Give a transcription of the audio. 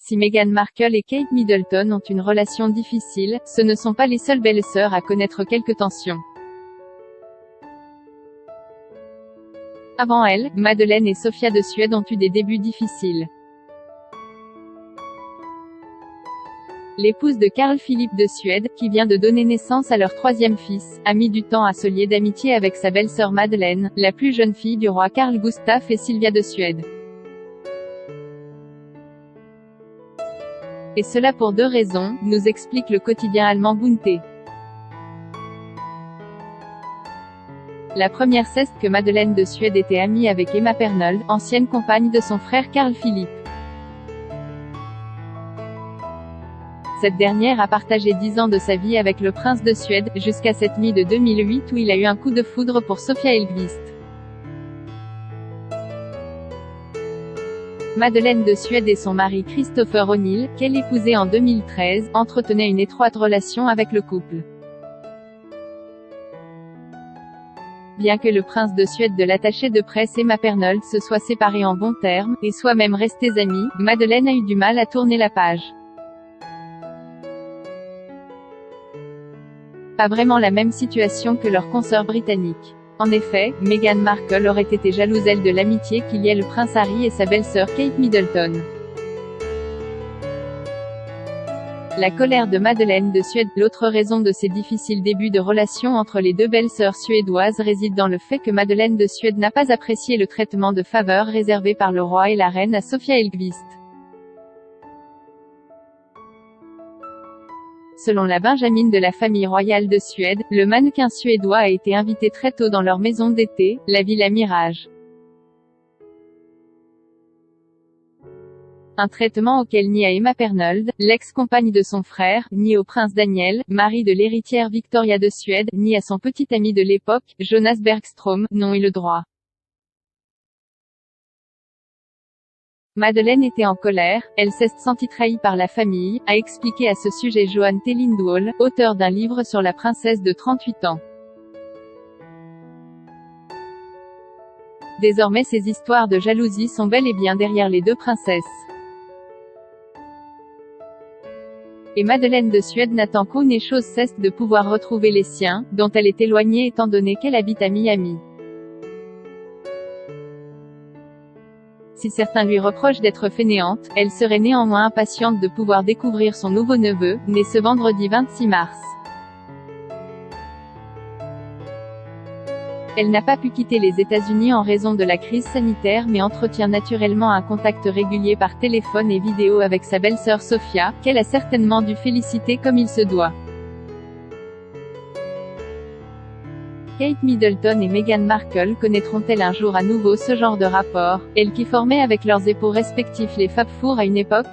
Si Meghan Markle et Kate Middleton ont une relation difficile, ce ne sont pas les seules belles-sœurs à connaître quelques tensions. Avant elles, Madeleine et Sofia de Suède ont eu des débuts difficiles. L'épouse de Carl Philippe de Suède, qui vient de donner naissance à leur troisième fils, a mis du temps à se lier d'amitié avec sa belle-sœur Madeleine, la plus jeune fille du roi Carl Gustaf et Sylvia de Suède. Et cela pour deux raisons, nous explique le quotidien allemand Bunte. La première c'est que Madeleine de Suède était amie avec Emma Pernald, ancienne compagne de son frère Carl Philippe. Cette dernière a partagé 10 ans de sa vie avec le prince de Suède, jusqu'à cette nuit de 2008 où il a eu un coup de foudre pour Sofia Elgvist. Madeleine de Suède et son mari Christopher O'Neill, qu'elle épousait en 2013, entretenaient une étroite relation avec le couple. Bien que le prince de Suède de l'attaché de presse Emma Pernald se soient séparés en bons termes, et soient même restés amis, Madeleine a eu du mal à tourner la page. Pas vraiment la même situation que leur consoeur britannique. En effet, Meghan Markle aurait été jalouse elle de l'amitié qu'il y a le prince Harry et sa belle-sœur Kate Middleton. La colère de Madeleine de Suède. L'autre raison de ces difficiles débuts de relation entre les deux belles-sœurs suédoises réside dans le fait que Madeleine de Suède n'a pas apprécié le traitement de faveur réservé par le roi et la reine à Sofia Elgvist. Selon la Benjamine de la famille royale de Suède, le mannequin suédois a été invité très tôt dans leur maison d'été, la Villa Mirage. Un traitement auquel ni à Emma Pernald, l'ex-compagne de son frère, ni au prince Daniel, mari de l'héritière Victoria de Suède, ni à son petit ami de l'époque, Jonas Bergström, n'ont eu le droit. Madeleine était en colère, elle s'est sentie trahie par la famille, a expliqué à ce sujet Johan T. Lindwall, auteur d'un livre sur la princesse de 38 ans. Désormais ces histoires de jalousie sont bel et bien derrière les deux princesses. Et Madeleine de Suède n'attend qu'une chose, c'est de pouvoir retrouver les siens, dont elle est éloignée étant donné qu'elle habite à Miami. Si certains lui reprochent d'être fainéante, elle serait néanmoins impatiente de pouvoir découvrir son nouveau neveu, né ce vendredi 26 mars. Elle n'a pas pu quitter les États-Unis en raison de la crise sanitaire mais entretient naturellement un contact régulier par téléphone et vidéo avec sa belle-sœur Sofia, qu'elle a certainement dû féliciter comme il se doit. Kate Middleton et Meghan Markle connaîtront-elles un jour à nouveau ce genre de rapport, elles qui formaient avec leurs époux respectifs les Fab Four à une époque?